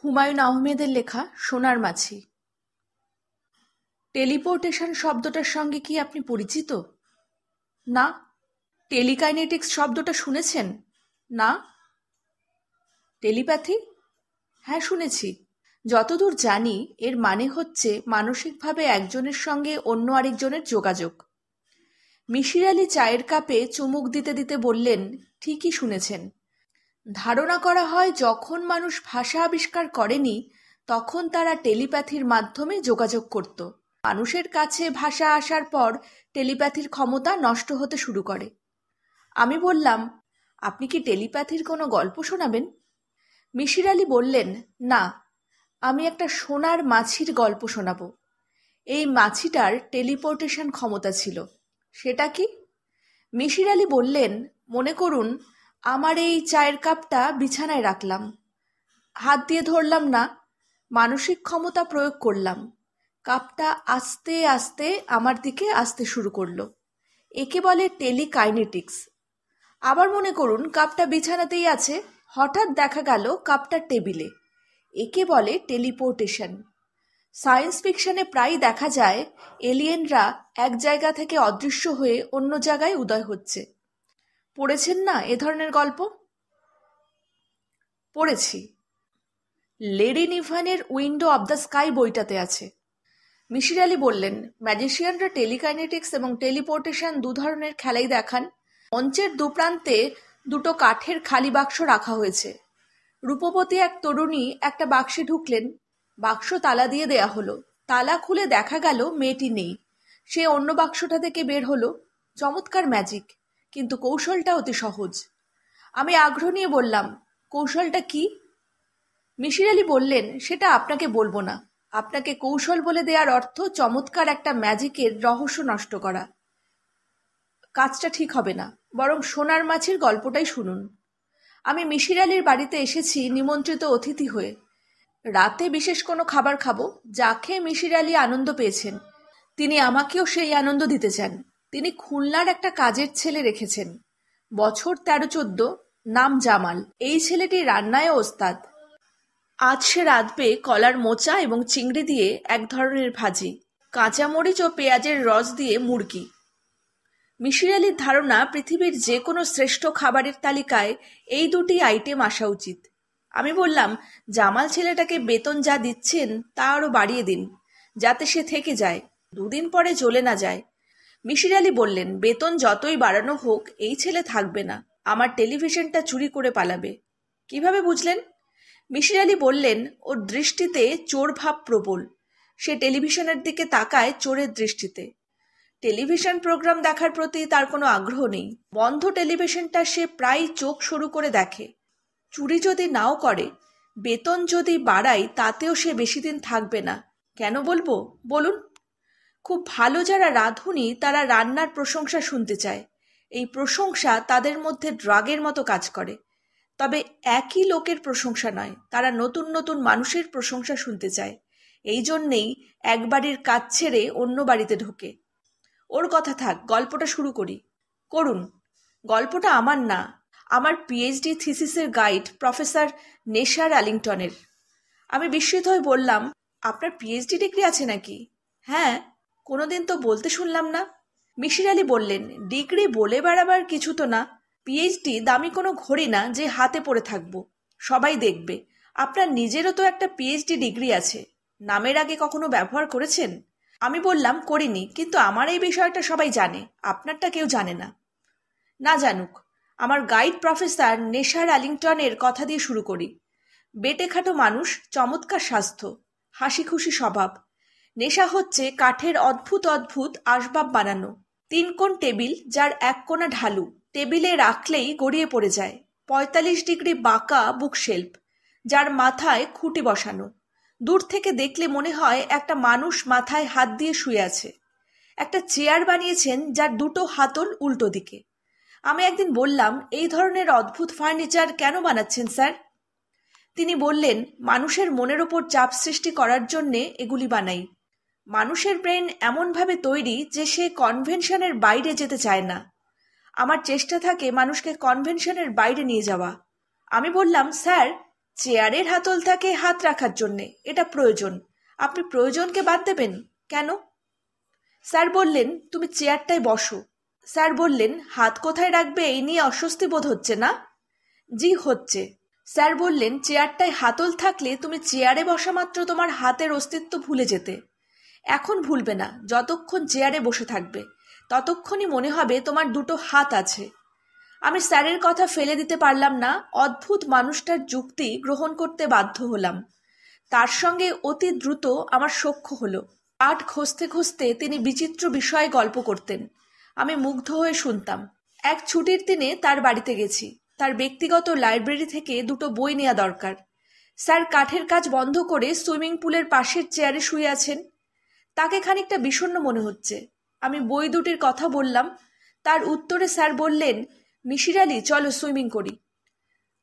হুমায়ুন আহমেদের লেখা সোনার মাছি। টেলিপোর্টেশন শব্দটার সঙ্গে কি আপনি পরিচিত? না। টেলিকাইনেটিক্স শব্দটা শুনেছেন? না। টেলিপ্যাথি? হ্যাঁ, শুনেছি। যতদূর জানি এর মানে হচ্ছে মানসিকভাবে একজনের সঙ্গে অন্য আরেকজনের যোগাযোগ। মিসির আলি চায়ের কাপে চুমুক দিতে দিতে বললেন, ঠিকই শুনেছেন। ধারণা করা হয় যখন মানুষ ভাষা আবিষ্কার করেনি তখন তারা টেলিপ্যাথির মাধ্যমে যোগাযোগ করত। মানুষের কাছে ভাষা আসার পর টেলিপ্যাথির ক্ষমতা নষ্ট হতে শুরু করে। আমি বললাম, আপনি কি টেলিপ্যাথির কোনো গল্প শোনাবেন? মিসির আলি বললেন, না, আমি একটা সোনার মাছির গল্প শোনাবো। এই মাছিটার টেলিপোর্টেশন ক্ষমতা ছিল। সেটা কি? মিসির আলি বললেন, মনে করুন আমার এই চায়ের কাপটা বিছানায় রাখলাম, হাত দিয়ে ধরলাম না, মানসিক ক্ষমতা প্রয়োগ করলাম। কাপটা আস্তে আস্তে আমার দিকে আসতে শুরু করলো। একে বলে টেলিকাইনেটিক্স। আবার মনে করুন কাপটা বিছানাতেই আছে, হঠাৎ দেখা গেল কাপটা টেবিলে। একে বলে টেলিপোর্টেশন। সায়েন্স ফিকশনে প্রায়ই দেখা যায় এলিয়েনরা এক জায়গা থেকে অদৃশ্য হয়ে অন্য জায়গায় উদয় হচ্ছে। পড়েছেন না এ ধরনের গল্প? পড়েছি। লেডি নিভানের উইন্ডো অব দ্য স্কাই বইটাতে আছে। মিসির আলি বললেন, ম্যাজিশিয়ানরা টেলিকাইনেটিক্স এবং টেলিপোর্টেশন দু ধরনের খেলাই দেখান। মঞ্চের দুপ্রান্তে দুটো কাঠের খালি বাক্স রাখা হয়েছে। রূপবতী এক তরুণী একটা বাক্সে ঢুকলেন। বাক্স তালা দিয়ে দেয়া হলো। তালা খুলে দেখা গেল মেয়েটি নেই। সে অন্য বাক্সটা থেকে বের হলো। চমৎকার ম্যাজিক, কিন্তু কৌশলটা অতি সহজ। আমি আগ্রহ নিয়ে বললাম, কৌশলটা কি? মিসির আলি বললেন, সেটা আপনাকে বলবো না। আপনাকে কৌশল বলে দেওয়ার অর্থ চমৎকার একটা ম্যাজিকের রহস্য নষ্ট করা। কাজটা ঠিক হবে না। বরং সোনার মাছির গল্পটাই শুনুন। আমি মিসির আলির বাড়িতে এসেছি নিমন্ত্রিত অতিথি হয়ে। রাতে বিশেষ কোনো খাবার খাবো, যা খেয়ে মিসির আলি আনন্দ পেয়েছেন। তিনি আমাকেও সেই আনন্দ দিতে চান। তিনি খুলনার একটা কাজের ছেলে রেখেছেন, বছর 13-14, নাম জামাল। এই ছেলেটি রান্নায় ওস্তাদ। আজ সে রাঁধবে কলার মোচা এবং চিংড়ি দিয়ে এক ধরনের ভাজি, কাঁচামরিচ ও পেঁয়াজের রস দিয়ে মুরগি। মিসির আলির ধারণা পৃথিবীর যে কোনো শ্রেষ্ঠ খাবারের তালিকায় এই দুটি আইটেম আসা উচিত। আমি বললাম, জামাল ছেলেটাকে বেতন যা দিচ্ছেন তা আরও বাড়িয়ে দিন, যাতে সে থেকে যায়, দুদিন পরে চলে না যায়। মিসির আলি বললেন, বেতন যতই বাড়ানো হোক এই ছেলে থাকবে না, আমার টেলিভিশনটা চুরি করে পালাবে। কিভাবে বুঝলেন? মিসির আলি বললেন, ওর দৃষ্টিতে চোর ভাব প্রবল। সে টেলিভিশনের দিকে তাকায় চোরের দৃষ্টিতে। টেলিভিশন প্রোগ্রাম দেখার প্রতি তার কোনো আগ্রহ নেই। বন্ধ টেলিভিশনটা সে প্রায় চোখ সরু করে দেখে। চুরি যদি নাও করে, বেতন যদি বাড়াই, তাতেও সে বেশি দিন থাকবে না। কেন বলবো বলুন? খুব ভালো যারা রাঁধুনি তারা রান্নার প্রশংসা শুনতে চায়। এই প্রশংসা তাদের মধ্যে ড্রাগের মতো কাজ করে। তবে একই লোকের প্রশংসা নয়, তারা নতুন নতুন মানুষের প্রশংসা শুনতে চায়। এই জন্যেই এক বাড়ির কাজ ছেড়ে অন্য বাড়িতে ঢোকে। ওর কথা থাক, গল্পটা শুরু করি। করুন। গল্পটা আমার না, আমার পিএইচডি থিসিসের গাইড প্রফেসর নেশার অ্যালিংটনের। আমি বিস্মিত হয়ে বললাম, আপনার পিএইচডি ডিগ্রি আছে নাকি? হ্যাঁ। কোনোদিন তো বলতে শুনলাম না। মিসির আলি বললেন, ডিগ্রি বলে বেড়াবার কিছু তো না। পিএইচডি দামি কোনো ঘড়ি না যে হাতে পড়ে থাকবো, সবাই দেখবে। আপনার নিজেরও তো একটা পিএইচডি ডিগ্রি আছে, নামের আগে কখনো ব্যবহার করেছেন? আমি বললাম, করিনি, কিন্তু আমার এই বিষয়টা সবাই জানে, আপনারটা কেউ জানে না। না জানুক। আমার গাইড প্রফেসর নেশার অ্যালিংটনের কথা দিয়ে শুরু করি। বেটেখাটো মানুষ, চমৎকার স্বাস্থ্য, হাসি খুশি স্বভাব। নেশা হচ্ছে কাঠের অদ্ভুত অদ্ভুত আসবাব বানানো। 3 কোণ টেবিল, যার এক কোণা ঢালু, টেবিলে রাখলেই গড়িয়ে পড়ে যায়। 45 ডিগ্রি বাঁকা বুকশেল্ফ, যার মাথায় খুঁটি বসানো। দূর থেকে দেখলে মনে হয় একটা মানুষ মাথায় হাত দিয়ে শুয়ে আছে। একটা চেয়ার বানিয়েছেন যার দুটো হাতল উল্টো দিকে। আমি একদিন বললাম, এই ধরনের অদ্ভুত ফার্নিচার কেন বানাচ্ছেন স্যার? তিনি বললেন, মানুষের মনের ওপর চাপ সৃষ্টি করার জন্যে এগুলি বানাই। মানুষের ব্রেন এমনভাবে তৈরি যে সে কনভেনশনের বাইরে যেতে চায় না। আমার চেষ্টা থাকে মানুষকে কনভেনশনের বাইরে নিয়ে যাওয়া। আমি বললাম, স্যার, চেয়ারের হাতলটাকে হাত রাখার জন্যে, এটা প্রয়োজন। আপনি প্রয়োজনকে বাদ দেবেন কেন? স্যার বললেন, তুমি চেয়ারটায় বসো। স্যার বললেন, হাত কোথায় রাখবে এই নিয়ে অস্বস্তি বোধ হচ্ছে না? জি হচ্ছে। স্যার বললেন, চেয়ারটায় হাতল থাকলে তুমি চেয়ারে বসা মাত্র তোমার হাতের অস্তিত্ব ভুলে যেতে। এখন ভুলবে না, যতক্ষণ চেয়ারে বসে থাকবে ততক্ষণই মনে হবে তোমার দুটো হাত আছে। আমি স্যারের কথা ফেলে দিতে পারলাম না, অদ্ভুত মানুষটার যুক্তি গ্রহণ করতে বাধ্য হলাম। তার সঙ্গে অতি দ্রুত আমার সখ্য হলো। পাঠ ঘষতে ঘষতে তিনি বিচিত্র বিষয়ে গল্প করতেন, আমি মুগ্ধ হয়ে শুনতাম। এক ছুটির দিনে তার বাড়িতে গেছি। তার ব্যক্তিগত লাইব্রেরি থেকে দুটো বই নেওয়া দরকার। স্যার কাঠের কাজ বন্ধ করে সুইমিং পুলের পাশের চেয়ারে শুয়ে আছেন। তাকে খানিকটা বিষণ্ণ মনে হচ্ছে। আমি বই দুটির কথা বললাম। তার উত্তরে স্যার বললেন, মিশির আলি, চলো সুইমিং করি।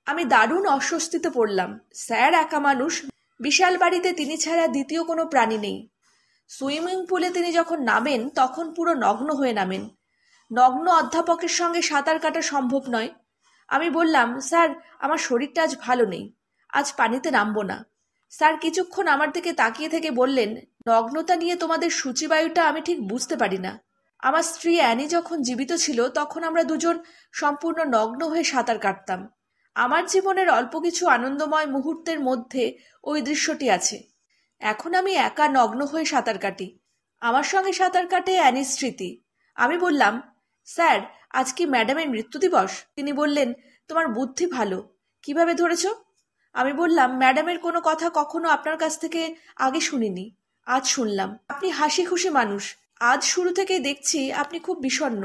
আমি দারুণ অস্বস্তিতে পড়লাম। স্যার একা মানুষ, বিশাল বাড়িতে তিনি ছাড়া দ্বিতীয় কোনো প্রাণী নেই। সুইমিং পুলে তিনি যখন নামেন তখন পুরো নগ্ন হয়ে নামেন। নগ্ন অধ্যাপকের সঙ্গে সাঁতার কাটা সম্ভব নয়। আমি বললাম, স্যার আমার শরীরটা আজ ভালো নেই, আজ পানিতে নামবো না। স্যার কিছুক্ষণ আমার দিকে তাকিয়ে থেকে বললেন, নগ্নতা নিয়ে তোমাদের সূচিবায়ুটা আমি ঠিক বুঝতে পারি না। আমার স্ত্রী অ্যানি যখন জীবিত ছিল তখন আমরা দুজন সম্পূর্ণ নগ্ন হয়ে সাঁতার কাটতাম। আমার জীবনের অল্প কিছু আনন্দময় মুহূর্তের মধ্যে ওই দৃশ্যটি আছে। এখন আমি একা নগ্ন হয়ে সাঁতার কাটি। আমার সঙ্গে সাঁতার কাটে অ্যানির স্মৃতি। আমি বললাম, স্যার আজ কি ম্যাডামের মৃত্যু দিবস? তিনি বললেন, তোমার বুদ্ধি ভালো, কিভাবে ধরেছ? আমি বললাম, ম্যাডামের কোনো কথা কখনো আপনার কাছ থেকে আগে শুনিনি, আজ শুনলাম। আপনি হাসি খুশি মানুষ, আজ শুরু থেকেই দেখছি আপনি খুব বিষণ্ণ।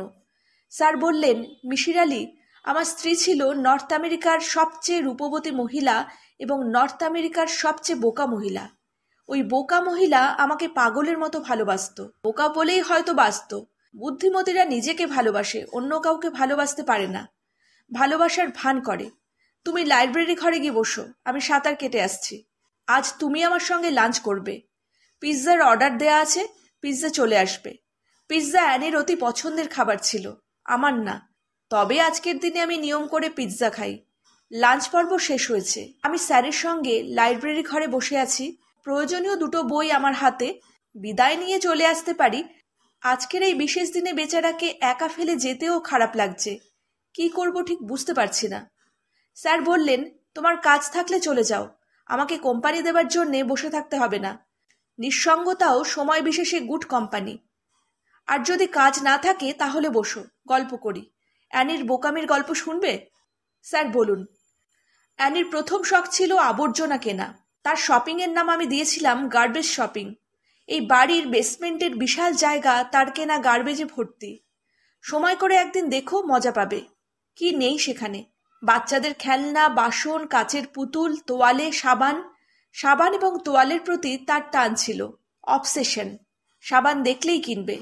স্যার বললেন, মিশির আলি, আমার স্ত্রী ছিল নর্থ আমেরিকার সবচেয়ে রূপবতী মহিলা এবং নর্থ আমেরিকার সবচেয়ে বোকা মহিলা। ওই বোকা মহিলা আমাকে পাগলের মতো ভালোবাসত। বোকা বলেই হয়তো বাসত। বুদ্ধিমতীরা নিজেকে ভালোবাসে, অন্য কাউকে ভালোবাসতে পারে না, ভালোবাসার ভান করে। তুমি লাইব্রেরি ঘরে গিয়ে বসো, আমি সাঁতার কেটে আসছি। আজ তুমি আমার সঙ্গে লাঞ্চ করবে। পিৎজার অর্ডার দেয়া আছে, পিৎজা চলে আসবে। পিৎজা অ্যানির অতি পছন্দের খাবার ছিল, আমার না। তবে আজকের দিনে আমি নিয়ম করে পিৎজা খাই। লাঞ্চ পর্ব শেষ হয়েছে। আমি স্যারের সঙ্গে লাইব্রেরি ঘরে বসে আছি। প্রয়োজনীয় দুটো বই আমার হাতে। বিদায় নিয়ে চলে আসতে পারি। আজকের এই বিশেষ দিনে বেচারাকে একা ফেলে যেতেও খারাপ লাগছে। কি করব ঠিক বুঝতে পারছি না। স্যার বললেন, তোমার কাজ থাকলে চলে যাও, আমাকে কোম্পানি দেবার জন্যে বসে থাকতে হবে না। নিঃসঙ্গতাও সময় বিশেষে গুড কোম্পানি। আর যদি কাজ না থাকে তাহলে বসো, গল্প করি। অ্যানির বোকামির গল্প শুনবে? স্যার বলুন। অ্যানির প্রথম শখ ছিল আবর্জনা কেনা। তার শপিংয়ের নাম আমি দিয়েছিলাম গার্বেজ শপিং। এই বাড়ির বেসমেন্টের বিশাল জায়গা তার কেনা গার্বেজে ভর্তি। সময় করে একদিন দেখো, মজা পাবে। কি নেই সেখানে? বাচ্চাদের খেলনা, বাসন, কাচের পুতুল, তোয়ালে, সাবান। সাবান এবং তোয়ালের প্রতি তার টান ছিল, অবসেশন। সাবান দেখলেই কিনবে।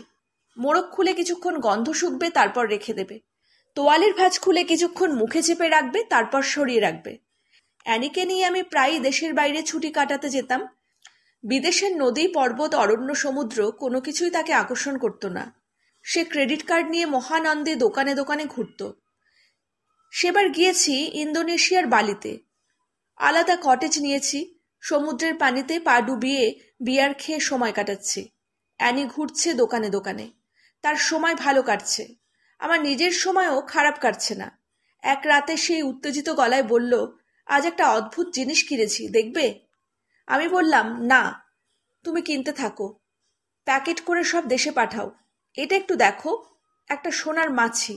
মোড়ক খুলে কিছুক্ষণ গন্ধ শুকবে, তারপর রেখে দেবে। তোয়ালের ভাঁজ খুলে কিছুক্ষণ মুখে চেপে রাখবে, তারপর সরিয়ে রাখবে। অ্যানিকে নিয়ে আমি প্রায়ই দেশের বাইরে ছুটি কাটাতে যেতাম। বিদেশের নদী, পর্বত, অরণ্য, সমুদ্র কোনো কিছুই তাকে আকর্ষণ করত না। সে ক্রেডিট কার্ড নিয়ে মহানন্দে দোকানে দোকানে ঘুরত। সেবার গিয়েছি ইন্দোনেশিয়ার বালিতে। আলাদা কটেজ নিয়েছি। সমুদ্রের পানিতে পা ডুবিয়ে বিয়ার খেয়ে সময় কাটাচ্ছি। অ্যানি ঘুরছে দোকানে দোকানে। তার সময় ভালো কাটছে। আমার নিজের সময়ও খারাপ কাটছে না। এক রাতে সেই উত্তেজিত গলায় বলল, আজ একটা অদ্ভুত জিনিস কিনেছি, দেখবে? আমি বললাম, না, তুমি কিনতে থাকো, প্যাকেট করে সব দেশে পাঠাও। এটা একটু দেখো, একটা সোনার মাছি।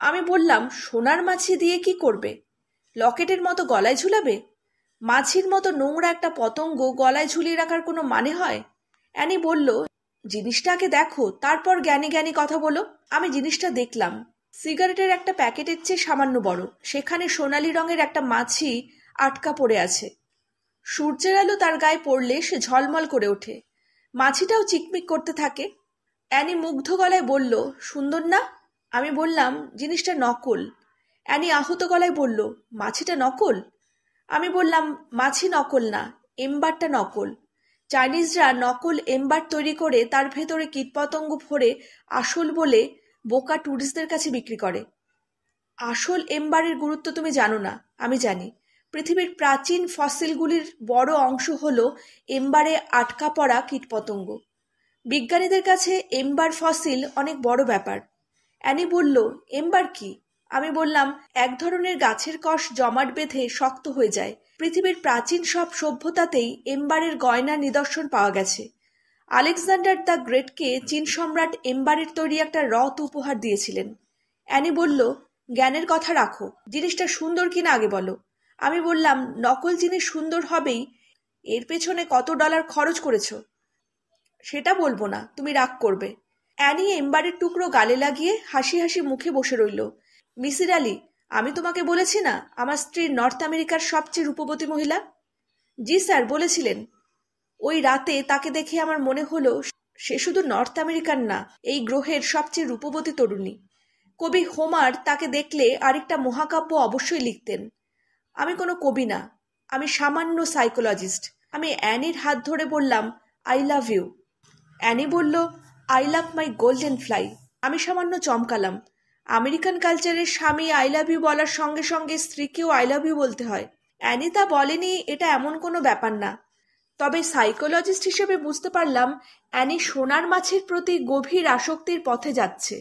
আমি বললাম, সোনার মাছি দিয়ে কি করবে? লকেটের মতো গলায় ঝুলাবে? মাছির মতো নোংরা একটা পতঙ্গ গলায় ঝুলিয়ে রাখার কোনো মানে হয়? অ্যানি বলল, জিনিসটাকে দেখো, তারপর জ্ঞানী জ্ঞানী কথা বলো। আমি জিনিসটা দেখলাম। সিগারেটের একটা প্যাকেটের চেয়ে সামান্য বড়। সেখানে সোনালি রঙের একটা মাছি আটকা পড়ে আছে। সূর্যের আলো তার গায়ে পড়লে সে ঝলমল করে ওঠে। মাছিটাও চিকমিক করতে থাকে। অ্যানি মুগ্ধ গলায় বলল, সুন্দর না? আমি বললাম, জিনিসটা নকল। অ্যানি আহত গলায় বলল, মাছিটা নকল? আমি বললাম, মাছি নকল না, এম্বারটা নকল। চাইনিজরা নকল এম্বার তৈরি করে তার ভেতরে কীটপতঙ্গ ভরে আসল বলে বোকা ট্যুরিস্টদের কাছে বিক্রি করে। আসল এম্বারের গুরুত্ব তুমি জানো না, আমি জানি। পৃথিবীর প্রাচীন ফসিলগুলির বড় অংশ হল এম্বারে আটকা পড়া কীটপতঙ্গ। বিজ্ঞানীদের কাছে এম্বার ফসিল অনেক বড় ব্যাপার। অ্যানি বলল, এম্বার কি? আমি বললাম, এক ধরনের গাছের কষ জমাট বেঁধে শক্ত হয়ে যায়। পৃথিবীর প্রাচীন সব সভ্যতাতেই এম্বারের গয়নার নিদর্শন পাওয়া গেছে। আলেকজান্ডার দ্য গ্রেটকে চীন সম্রাট এম্বারের তৈরি একটা রথ উপহার দিয়েছিলেন। অ্যানি বলল, জ্ঞানের কথা রাখো, জিনিসটা সুন্দর কিনা আগে বলো। আমি বললাম, নকল জিনিস সুন্দর হবেই, এর পেছনে কত ডলার খরচ করেছো সেটা বলবো না, তুমি রাগ করবে। অ্যানি এম্বারের টুকরো গালে লাগিয়ে হাসি হাসি মুখে বসে রইল। মিসির আলি, আমি তোমাকে বলেছি না আমার স্ত্রী নর্থ আমেরিকার সবচেয়ে রূপবতী মহিলা? জি স্যার, বলেছিলেন। ওই রাতে তাকে দেখে আমার মনে হলো সে শুধু নর্থ আমেরিকার না, এই গ্রহের সবচেয়ে রূপবতী তরুণী। কবি হোমার তাকে দেখলে আরেকটা মহাকাব্য অবশ্যই লিখতেন। আমি কোনো কবি না, আমি সামান্য সাইকোলজিস্ট। আমি অ্যানির হাত ধরে বললাম, আই লাভ ইউ। অ্যানি বলল, I love my golden fly. আমি সামান্য চমকালাম। আমেরিকান কালচারের স্বামী আই লাভ ইউ বলার সঙ্গে সঙ্গে স্ত্রীকেও আই লাভ ইউ বলতে হয়। অ্যানি তা বলেনি, এটা এমন কোনো ব্যাপার না। তবে সাইকোলজিস্ট হিসেবে বুঝতে পারলাম অ্যানি সোনার মাছের প্রতি গভীর আসক্তির পথে যাচ্ছে।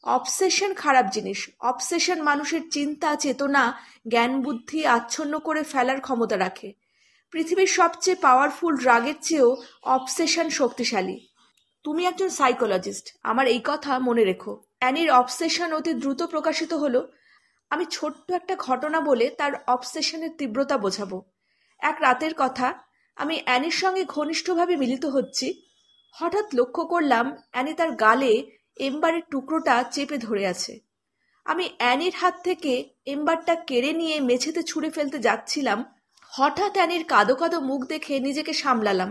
অবসেশন খারাপ জিনিস। অবসেশন মানুষের চিন্তা, চেতনা, জ্ঞান বুদ্ধি আচ্ছন্ন করে ফেলার ক্ষমতা রাখে। পৃথিবীর সবচেয়ে পাওয়ারফুল ড্রাগের চেয়েও অবসেশন শক্তিশালী। তুমি একজন সাইকোলজিস্ট, আমার এই কথা মনে রেখো। অ্যানির অবসেশন অতি দ্রুত প্রকাশিত হলো। আমি ছোট্ট একটা ঘটনা বলে তার অবসেশনের তীব্রতা বোঝাবো। এক রাতের কথা, আমি অ্যানির সঙ্গে ঘনিষ্ঠভাবে মিলিত হচ্ছি। হঠাৎ লক্ষ্য করলাম অ্যানি তার গালে এম্বারের টুকরোটা চেপে ধরে আছে। আমি অ্যানির হাত থেকে এম্বারটা কেড়ে নিয়ে মেঝেতে ছুঁড়ে ফেলতে যাচ্ছিলাম। হঠাৎ অ্যানির কাদো কাদো মুখ দেখে নিজেকে সামলালাম।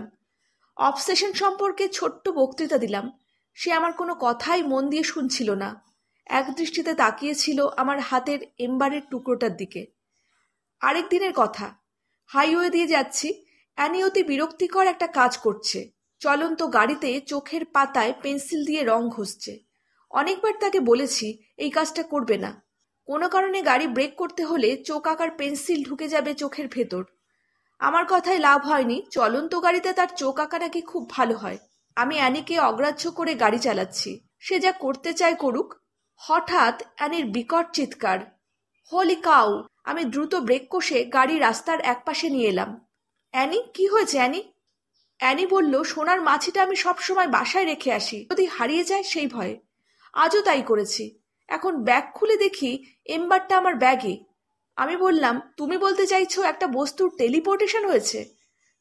অবসেশন সম্পর্কে ছোট্ট বক্তৃতা দিলাম। সে আমার কোনো কথাই মন দিয়ে শুনছিল না, এক দৃষ্টিতে তাকিয়েছিল আমার হাতের এম্বারের টুকরোটার দিকে। আরেক দিনের কথা, হাইওয়ে দিয়ে যাচ্ছি। অ্যানি অতি বিরক্তিকর একটা কাজ করছে। চলন্ত গাড়িতে চোখের পাতায় পেন্সিল দিয়ে রং ঘষছে। অনেকবার তাকে বলেছি এই কাজটা করবে না। কোনো কারণে গাড়ি ব্রেক করতে হলে চোখ আঁকার পেন্সিল ঢুকে যাবে চোখের ভেতর। আমার কথায় লাভ হয়নি। চলন্ত গাড়িতে তার চোখ আঁকা নাকি খুব ভালো হয়। আমি অ্যানিকে অগ্রাহ্য করে গাড়ি চালাচ্ছি, সে যা করতে চায় করুক। হঠাৎ অ্যানির বিকট চিৎকার, হোলি কাউ! আমি দ্রুত ব্রেক কষে গাড়ি রাস্তার একপাশে নিয়ে এলাম। অ্যানি, কি হয়েছে অ্যানি? অ্যানি বলল, সোনার মাছিটা আমি সবসময় বাসায় রেখে আসি, যদি হারিয়ে যায় সেই ভয়ে। আজও তাই করেছি। এখন ব্যাগ খুলে দেখি এম্বারটা আমার ব্যাগে। আমি বললাম, তুমি বলতে চাইছো একটা বস্তুর টেলিপোর্টেশন হয়েছে,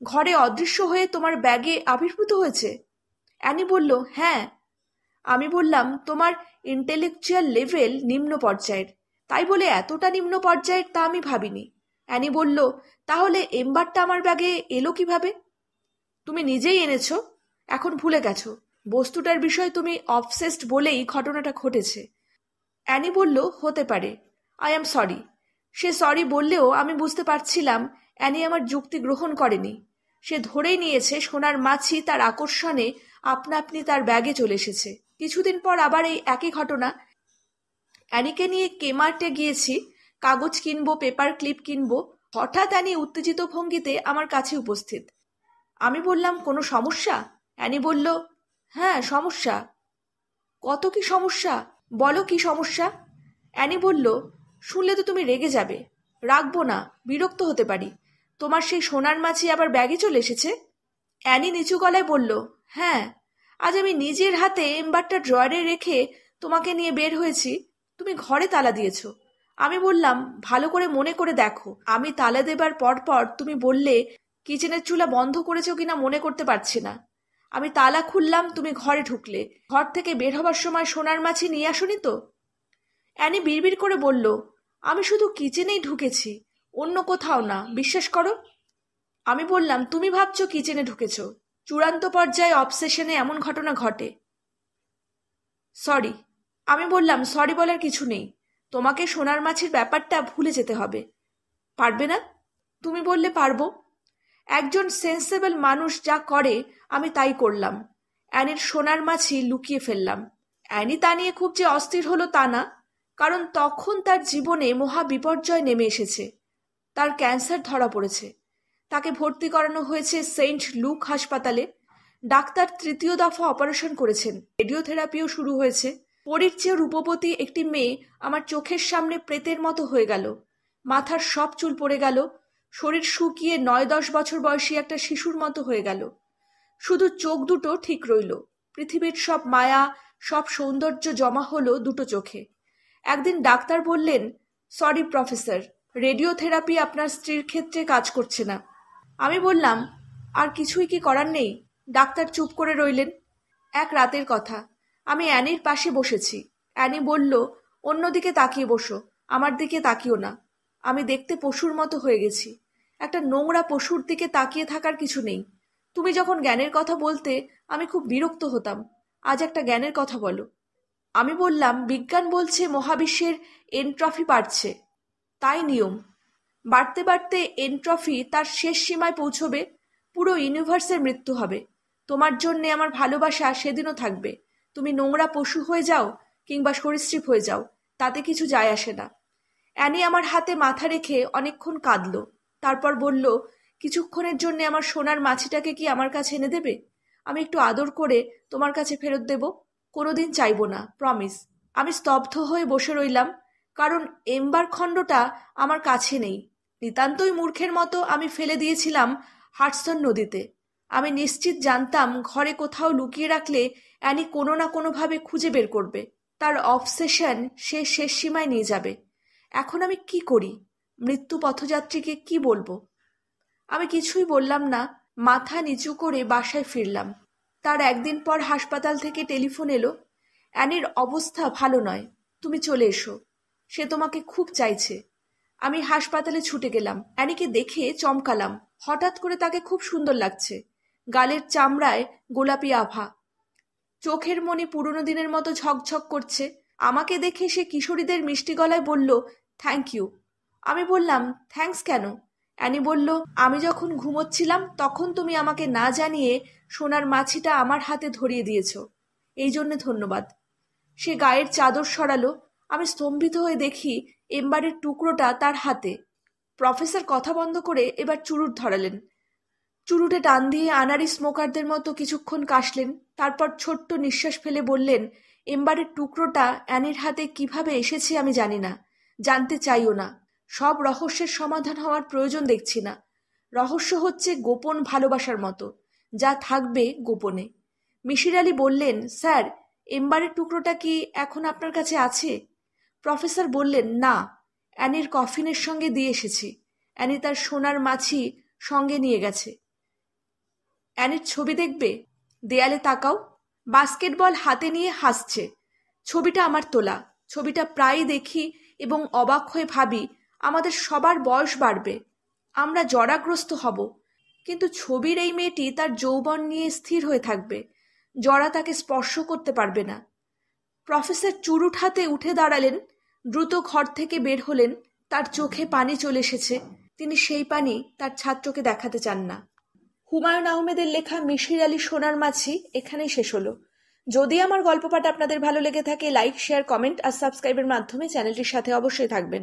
ঘরে অদৃশ্য হয়ে তোমার ব্যাগে আবির্ভূত হয়েছে? অ্যানি বলল, হ্যাঁ। আমি বললাম, তোমার ইন্টেলেকচুয়াল লেভেল নিম্ন পর্যায়ের, তাই বলে এতটা নিম্ন পর্যায়ের তা আমি ভাবিনি। অ্যানি বলল, তাহলে এম্বারটা আমার ব্যাগে এলো কিভাবে? তুমি নিজেই এনেছো, এখন ভুলে গেছো। বস্তুটার বিষয়ে তুমি অবসেসড বলেই ঘটনাটা ঘটেছে। অ্যানি বলল, হতে পারে। I am sorry. Say sorry বললেও আমি বুঝতে পারছিলাম অ্যানি আমার যুক্তি গ্রহণ করেনি। সে ধরেই নিয়েছে সোনার মাছি তার আকর্ষণে আপনা আপনি তার ব্যাগে চলে এসেছে। কিছুদিন পর আবার এই একই ঘটনা। অ্যানিকে নিয়ে কেমার্টে গিয়েছি, কাগজ কিনবো, পেপার ক্লিপ কিনবো। হঠাৎ অ্যানি উত্তেজিত ভঙ্গিতে আমার কাছে উপস্থিত। আমি বললাম, কোনো সমস্যা? অ্যানি বলল, হ্যাঁ সমস্যা। কত কি সমস্যা, বলো কি সমস্যা? অ্যানি বলল, শুনলে তো তুমি রেগে যাবে। রাখবো না, বিরক্ত হতে পারি। তোমার সেই সোনার মাছি আবার ব্যাগে চলে এসেছে? অ্যানি নিচু গলায় বলল, হ্যাঁ। আজ আমি নিজের হাতে এম্বারটা ড্রয়ারে রেখে তোমাকে নিয়ে বের হয়েছি, তুমি ঘরে তালা দিয়েছ। আমি বললাম, ভালো করে মনে করে দেখো। আমি তালা দেবার পরপর তুমি বললে কিচেনের চুলা বন্ধ করেছো কিনা মনে করতে পারছি না। আমি তালা খুললাম, তুমি ঘরে ঢুকলে। ঘর থেকে বের হবার সময় সোনার মাছি নিয়ে আসনি তো? অ্যানি বিড়বিড় করে বলল, আমি শুধু কিচেনেই ঢুকেছি, অন্য কোথাও না, বিশ্বাস করো। আমি বললাম, তুমি ভাবছো কিচেনে ঢুকেছ। চূড়ান্ত পর্যায়ে অবসেশনে এমন ঘটনা ঘটে। সরি। আমি বললাম, সরি বলার কিছু নেই। তোমাকে সোনার মাছির ব্যাপারটা ভুলে যেতে হবে। পারবে না? তুমি বললে পারবো। একজন সেন্সেবল মানুষ যা করে আমি তাই করলাম। অ্যানির সোনার মাছি লুকিয়ে ফেললাম। অ্যানি তা নিয়ে খুব যে অস্থির হলো তা না, কারণ তখন তার জীবনে মহা বিপর্যয় নেমে এসেছে। তার ক্যান্সার ধরা পড়েছে। তাকে ভর্তি করানো হয়েছে সেন্ট লুক হাসপাতালে। ডাক্তার 3য় দফা অপারেশন করেছেন, রেডিওথেরাপিও শুরু হয়েছে। পরীর চেয়ে রূপবতী একটি মেয়ে আমার চোখের সামনে প্রেতের মতো হয়ে গেল। মাথার সব চুল পড়ে গেল, শরীর শুকিয়ে 9-10 বছর বয়সী একটা শিশুর মতো হয়ে গেল। শুধু চোখ দুটো ঠিক রইল। পৃথিবীর সব মায়া, সব সৌন্দর্য জমা হলো দুটো চোখে। একদিন ডাক্তার বললেন, সরি প্রফেসর, রেডিওথেরাপি আপনার স্ত্রীর ক্ষেত্রে কাজ করছে না। আমি বললাম, আর কিছুই কি করার নেই? ডাক্তার চুপ করে রইলেন। এক রাতের কথা, আমি অ্যানির পাশে বসেছি। অ্যানি বলল, অন্যদিকে তাকিয়ে বসো, আমার দিকে তাকিও না। আমি দেখতে পশুর মতো হয়ে গেছি। একটা নোংরা পশুর দিকে তাকিয়ে থাকার কিছু নেই। তুমি যখন জ্ঞানের কথা বলতে আমি খুব বিরক্ত হতাম, আজ একটা জ্ঞানের কথা বলো। আমি বললাম, বিজ্ঞান বলছে মহাবিশ্বের এনট্রফি বাড়ছে, তাই নিয়ম। বাড়তে বাড়তে এনট্রফি তার শেষ সীমায় পৌঁছবে, পুরো ইউনিভার্সের মৃত্যু হবে। তোমার জন্যে আমার ভালোবাসা সেদিনও থাকবে। তুমি নোংরা পশু হয়ে যাও কিংবা সরীসৃপ হয়ে যাও, তাতে কিছু যায় আসে না। অ্যানি আমার হাতে মাথা রেখে অনেকক্ষণ কাঁদল। তারপর বলল, কিছুক্ষণের জন্য আমার সোনার মাছিটাকে কি আমার কাছে এনে দেবে? আমি একটু আদর করে তোমার কাছে ফেরত দেব। কোনোদিন চাইব না, প্রমিস। আমি স্তব্ধ হয়ে বসে রইলাম, কারণ এম্বার খণ্ডটা আমার কাছে নেই। নিতান্তই মূর্খের মতো আমি ফেলে দিয়েছিলাম হাডসন নদীতে। আমি নিশ্চিত জানতাম ঘরে কোথাও লুকিয়ে রাখলে অ্যানি কোনো না কোনোভাবে খুঁজে বের করবে। তার অবসেশন সে শেষ সীমায় নিয়ে যাবে। এখন আমি কি করি? মৃত্যু পথযাত্রীকে কি বলবো? আমি কিছুই বললাম না, মাথা নিচু করে বাসায় ফিরলাম। তার একদিন পর হাসপাতাল থেকে টেলিফোন এলো, অ্যানির অবস্থা ভালো নয়, তুমি চলে এসো, সে তোমাকে খুব চাইছে। আমি হাসপাতালে ছুটে গেলাম। অ্যানিকে দেখে চমকালাম। হঠাৎ করে তাকে খুব সুন্দর লাগছে। গালের চামড়ায় গোলাপি আভা, চোখের মনি পুরনো দিনের মতো ঝকঝক করছে। আমাকে দেখে সে কিশোরীদের মিষ্টি গলায় বলল, থ্যাংক ইউ। আমি বললাম, থ্যাঙ্কস কেন? অ্যানি বলল, আমি যখন ঘুমোচ্ছিলাম তখন তুমি আমাকে না জানিয়ে সোনার মাছিটা আমার হাতে ধরিয়ে দিয়েছ, এই জন্যে ধন্যবাদ। সে গায়ের চাদর সরালো। আমি স্তম্ভিত হয়ে দেখি এম্বারের টুকরোটা তার হাতে। প্রফেসর কথা বন্ধ করে এবার চুরুট ধরালেন। চুরুটে টান দিয়ে আনাড়ি স্মোকারদের মতো কিছুক্ষণ কাশলেন। তারপর ছোট্ট নিঃশ্বাস ফেলে বললেন, এম্বারের টুকরোটা অ্যানির হাতে কিভাবে এসেছে আমি জানি না, জানতে চাইও না। সব রহস্যের সমাধান হওয়ার প্রয়োজন দেখছি না। রহস্য হচ্ছে গোপন ভালোবাসার মতো, যা থাকবে গোপনে। মিশির আলি বললেন, স্যার, এম্বারের টুকরোটা কি এখন আপনার কাছে আছে? প্রফেসর বললেন, না, অ্যানির কফিনের সঙ্গে দিয়ে এসেছি। অ্যানি তার সোনার মাছি সঙ্গে নিয়ে গেছে। অ্যানির ছবি দেখবে? দেয়ালে তাকাও। বাস্কেটবল হাতে নিয়ে হাসছে। ছবিটা আমার তোলা। ছবিটা প্রায়ই দেখি এবং অবাক হয়ে ভাবি, আমাদের সবার বয়স বাড়বে, আমরা জরাগ্রস্ত হব, কিন্তু ছবির এই মেয়েটি তার যৌবন নিয়ে স্থির হয়ে থাকবে। জরা তাকে স্পর্শ করতে পারবে না। প্রফেসর চুরুট হাতে উঠে দাঁড়ালেন, দ্রুত ঘর থেকে বের হলেন। তার চোখে পানি চলে এসেছে। তিনি সেই পানি তার ছাত্রকে দেখাতে চান না। হুমায়ুন আহমেদের লেখা মিশির আলি সোনার মাছি এখানেই শেষ হলো। যদি আমার গল্প পাঠ আপনাদের ভালো লেগে থাকে, লাইক, শেয়ার, কমেন্ট আর সাবস্ক্রাইবের মাধ্যমে চ্যানেলটির সাথে অবশ্যই থাকবেন।